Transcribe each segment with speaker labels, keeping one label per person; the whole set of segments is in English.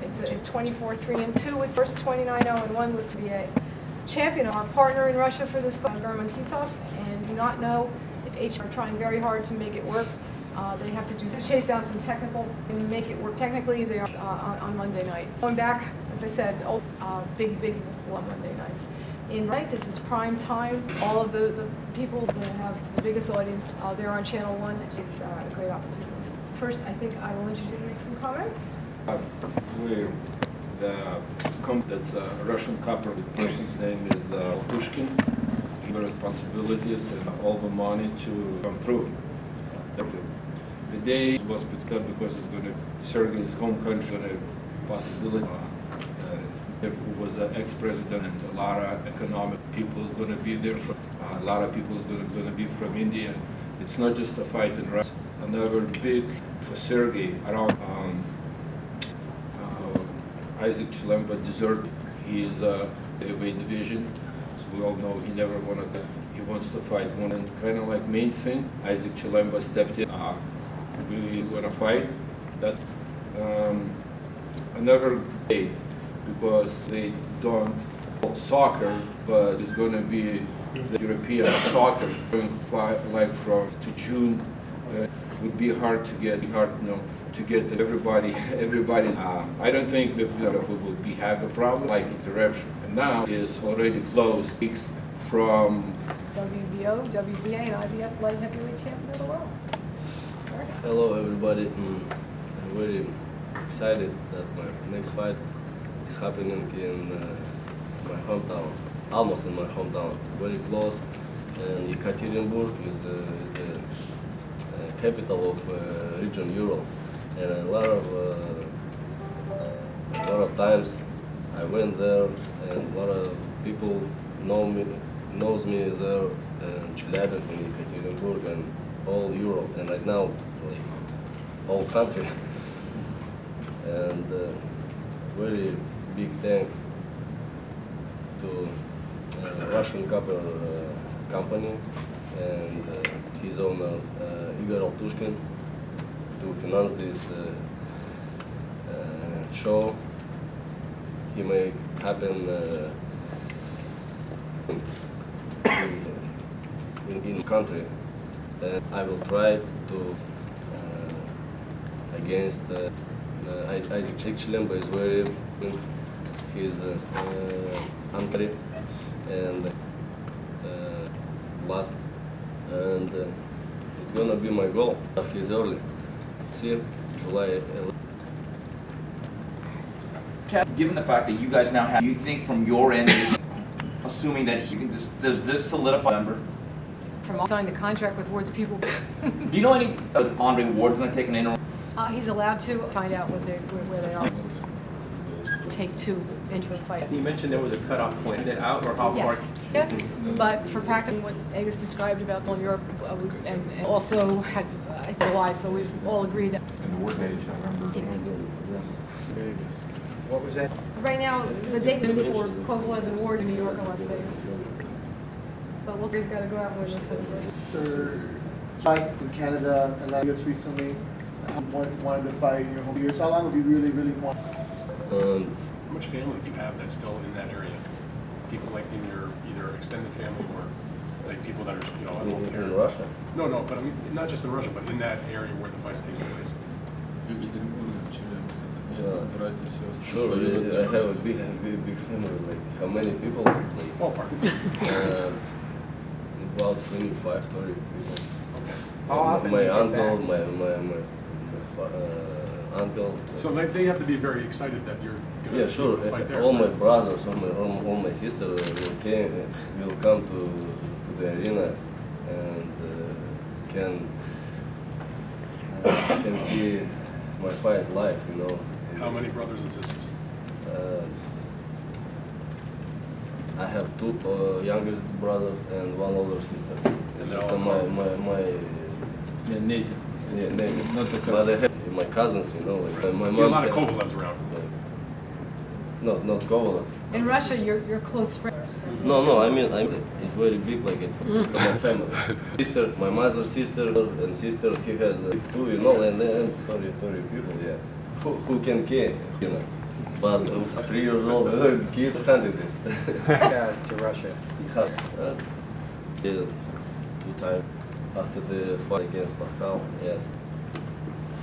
Speaker 1: It's a 24-3-2 with first 29-0-1 with to be a champion. Our partner in Russia for this fight, German Titov, and do not know if H are trying very hard to make it work. They have to chase down some technical and make it work technically. They are on Monday nights. Going back, as I said, big on Monday nights. In right, this is prime time. All of the people that have the biggest audience, they're on Channel 1. It's a great opportunity. First, I think I will introduce you to make some comments.
Speaker 2: We're that's a Russian couple. The person's name is Pushkin. The responsibilities and all the money to come through. The day was picked up because it's going to Sergey's home country, a possibility. There was an ex-president and a lot of economic people going to be there. A lot of people is going to be from India. It's not just a fight in Russia. Another big for Sergey around Isaac Chilemba deserted. He is the heavyweight division. We all know he never wanted that. He wants to fight one, and kind of like main thing. Isaac Chilemba stepped in. We want to fight. That another day because they don't soccer, but it's going to be the European soccer. Like from to June, it would be hard to get to get everybody. I don't think that we will have a problem like interruption. And now is already closed. Weeks from
Speaker 1: WBO, WBA, and IBF light heavyweight champion of the world. Sorry.
Speaker 3: Hello everybody. I'm very excited that my next fight is happening in my hometown, almost in my hometown, very close. And Yekaterinburg is the capital of region Ural. And a lot of times I went there, and a lot of people knows me there, and Chilemba from Yekaterinburg and all Europe, and right now like whole country. And very big thank to Russian couple company and his owner Igor Altushkin to finance this show. He may happen in the country, and I will try to against Isaac Chilemba is very he's hungry and last, and it's gonna be my goal. He's early. See, July 11th.
Speaker 4: Given the fact that you guys now have, you think from your end, assuming that does this solidify number?
Speaker 1: From signing the contract with Ward's people.
Speaker 4: Do you know any Andre Ward's going to take an interim?
Speaker 1: He's allowed to find out where they are. Take two interim fights.
Speaker 5: You mentioned there was a cutoff point. Is it out or how far?
Speaker 1: Yes. Yeah. But for practicing what Agus described about Europe, and also had July, so we all agreed that.
Speaker 2: and the Ward age, I remember.
Speaker 6: What was that?
Speaker 1: Right now, the date for Kovalev and Ward in New York and Las Vegas. But we've got to go out and win this one first.
Speaker 7: Sir, fight in Canada and that just recently wanted to fight in your home year. So how long would you really want?
Speaker 8: How much family do you have that's still in that area? People like in your either extended family or like people that are, you know, at home here.
Speaker 3: In Russia?
Speaker 8: No, but I mean, not just in Russia, but in that area where the fight's taking place.
Speaker 3: Yeah, sure. I have a big family. Like how many people? Like,
Speaker 8: Ballpark.
Speaker 3: About 25, 30 people.
Speaker 6: How often
Speaker 3: my
Speaker 6: do you get
Speaker 3: uncle,
Speaker 6: back?
Speaker 3: my uncle.
Speaker 8: So like, they have to be very excited that you're going
Speaker 3: Yeah,
Speaker 8: to
Speaker 3: sure.
Speaker 8: fight there.
Speaker 3: All my brothers, all my sisters will come to the arena and can see my fight live. You know.
Speaker 8: How many brothers and sisters?
Speaker 3: I have two youngest brothers and one older sister.
Speaker 8: And they're
Speaker 3: Just
Speaker 8: all
Speaker 3: my
Speaker 2: Yeah, native.
Speaker 3: yeah, native.
Speaker 2: Not the
Speaker 3: But I have my cousins, you know. Like my
Speaker 8: You have a
Speaker 3: mom.
Speaker 8: lot of Kovalevs around.
Speaker 3: No, not Kovalev.
Speaker 1: In Russia, you're close friend.
Speaker 3: No, I mean, it's very big, like it's my family. Sister, my mother's sister and sister, he has two, you know, and then 30 people, yeah. who can kick, you know. But 3 years old kids can't do this.
Speaker 6: To Russia.
Speaker 3: Because yeah, 2 times after the fight against Pascal, yes,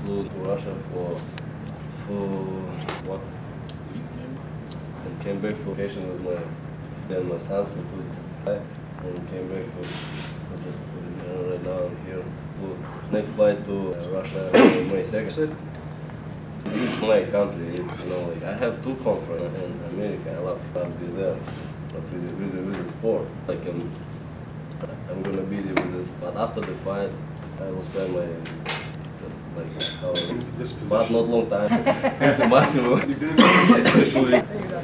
Speaker 3: flew to Russia for what? And came back for vacation with my son for 2 days, and came back for just right now I'm here. Next flight to Russia May 2nd. It's my country. It's, you know, like I have 2 countries in America. I love to be there, but with the sport, like I'm gonna be busy with it. But after the fight, I will spend my just like
Speaker 8: This
Speaker 3: but
Speaker 8: position.
Speaker 3: not long time. It's the maximum.
Speaker 8: You've been in this position,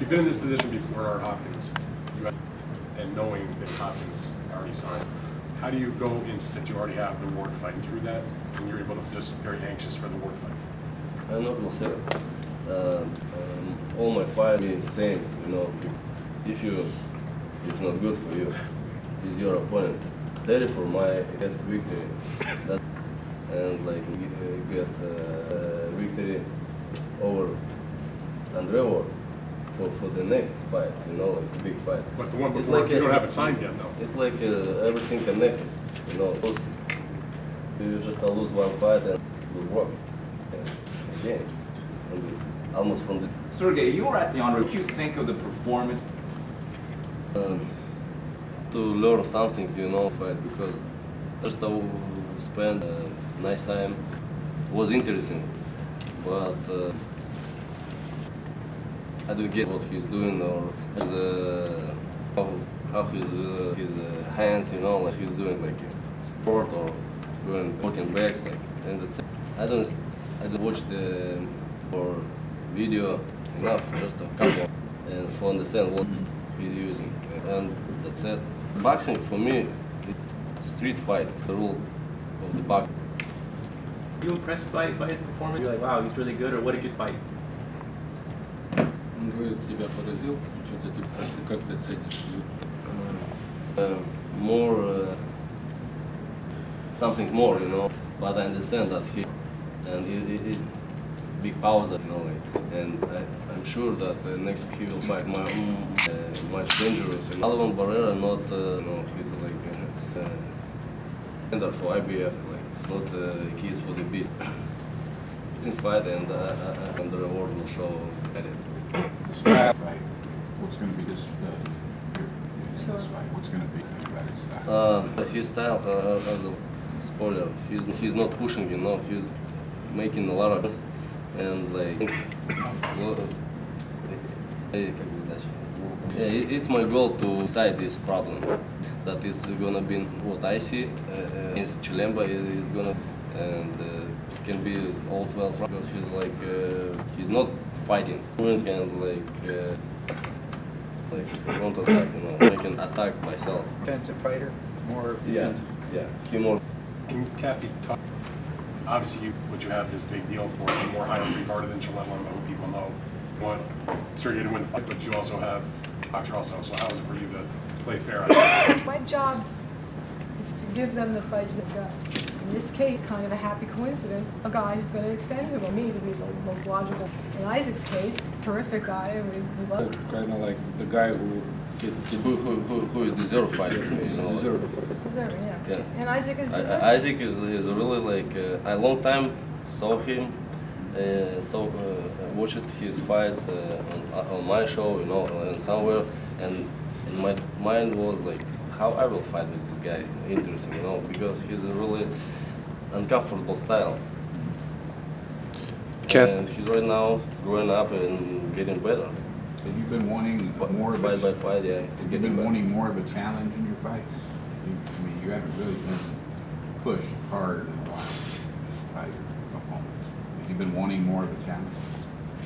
Speaker 8: you've been in this position before Hopkins, and knowing that Hopkins already signed. How do you go into that you already have the Ward fight through that, and you're able to just very anxious for the Ward fight?
Speaker 3: I'm not gonna say all my fights is the same, you know. If it's not good for you, it's your opponent. Ready for my get victory, that, and like get victory over Andre Ward for the next fight, you know, like big fight.
Speaker 8: But the one
Speaker 3: It's
Speaker 8: before,
Speaker 3: like
Speaker 8: you don't have it signed yet, though.
Speaker 3: It's like everything connected, you know. You just lose one fight and will work again. Almost from the
Speaker 4: Sergey, you were at the honor. What do you think of the performance?
Speaker 3: to learn something, you know, fight, because first I spent a nice time. Was interesting, but I don't get what he's doing or how his hands, you know, like he's doing like sport or going walking back, like, and that's it. I don't watch the or video enough just to couple and to understand what he's using, and that's it. Boxing for me, it's street fight, the rule of the boxing.
Speaker 5: You impressed by his performance? You're like, wow, he's really good, or what a good fight.
Speaker 2: Он говорит, тебя поразил, что-то типа, как ты ценишь?
Speaker 3: More, something more, you know. But I understand that he big pause, you know, like, and I'm sure that the next he will fight much dangerous. And Alvin Barrera not, you know, he's like contender for IBF, like not keys for the beat. Fight and the reward will show at it.
Speaker 9: This fight, what's going to be this fight? What's going to be about his style?
Speaker 3: His style, as a spoiler, he's not pushing, you know, he's making a lot of this, and like, it's my goal to decide this problem. That is gonna be what I see. His Chilemba is gonna and can be all 12 rounds because he's like he's not fighting and like front attack, you know, I can attack myself.
Speaker 6: Defensive fighter, more defensive.
Speaker 3: Yeah, he more.
Speaker 8: Can Kathy talk? Obviously, what you have is a big deal for you, more highly regarded than Chilemba, who people know. You want Sergey to win the fight, but you also have boxer also. So how is it for you to play fair?
Speaker 1: My job is to give them the fights they've got. In this case, kind of a happy coincidence, a guy who's going to extend him, or me, to be the most logical. In Isaac's case, terrific guy, we love him.
Speaker 2: Kind of like the guy who
Speaker 3: Who is deserve fighter, you know.
Speaker 1: Deserving, yeah.
Speaker 3: Yeah.
Speaker 1: And Isaac is deserving.
Speaker 3: Isaac is really like a long time saw him, watched his fights on my show, you know, and somewhere, and my mind was like, how I will fight with this guy. Interesting, you know, because he's a really uncomfortable style. And he's right now growing up and getting better.
Speaker 9: Have you been wanting more of
Speaker 3: Fight by fight, yeah.
Speaker 9: Have you been wanting more of a challenge in your fights? I mean, you haven't really been pushed hard in a while by your opponents. Have you been wanting more of a challenge?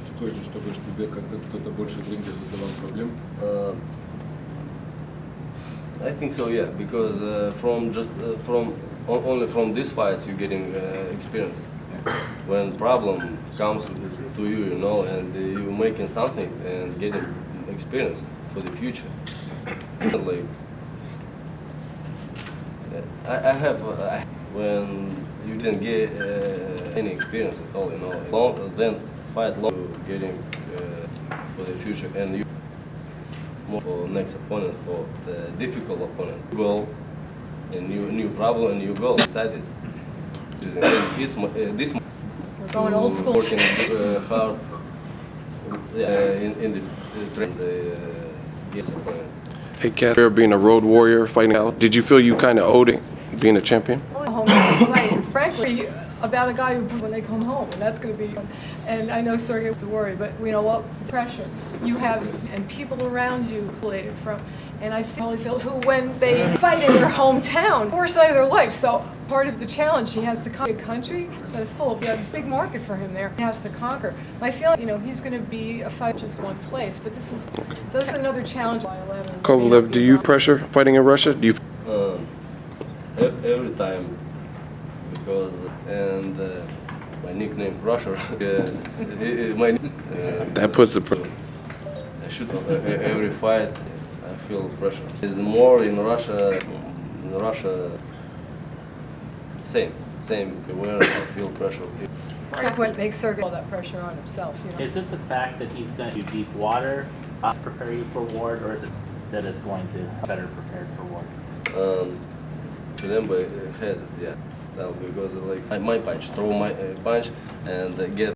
Speaker 2: Ты хочешь, чтобы тебе как-то кто-то больше в ринге задавал проблем?
Speaker 3: I think so, yeah, because only from these fights you're getting experience.
Speaker 9: Yeah.
Speaker 3: When problem comes to you, you know, and you're making something and getting experience for the future. Like, I have when you didn't get any experience at all, you know. Then fight long to getting for the future and you more for next opponent, for the difficult opponent. Goal, a new problem, and new goal. Decided using this
Speaker 1: We're going old school.
Speaker 3: working hard in the train the yes opponent.
Speaker 10: Hey, Kat, being a road warrior, fighting out, did you feel you kind of owed it, being a champion?
Speaker 1: Home right, and frankly, about a guy who when they come home, and that's going to be. And I know Sergey has to worry, but you know what? Pressure you have, and people around you related from. And I've seen Holyfield who, when they fight in their hometown, worst night of their life. So part of the challenge, he has to conquer a country that's full of a big market for him there. He has to conquer. My feeling, you know, he's going to be a fight just one place, but this is so. This is another challenge.
Speaker 10: Kovalev, do you pressure fighting in Russia? Do you?
Speaker 3: Every time, because my nickname Russia.
Speaker 10: That puts the pressure.
Speaker 3: I shoot every fight. I feel pressure. It's more in Russia. Same. Where I feel pressure.
Speaker 1: What makes Sergey all that pressure on himself? You know?
Speaker 11: Is it the fact that he's going to do deep water to prepare you for war, or is it that it's going to better prepared for war?
Speaker 3: Chilemba has it, yeah. Style, because like my punch, throw my punch and get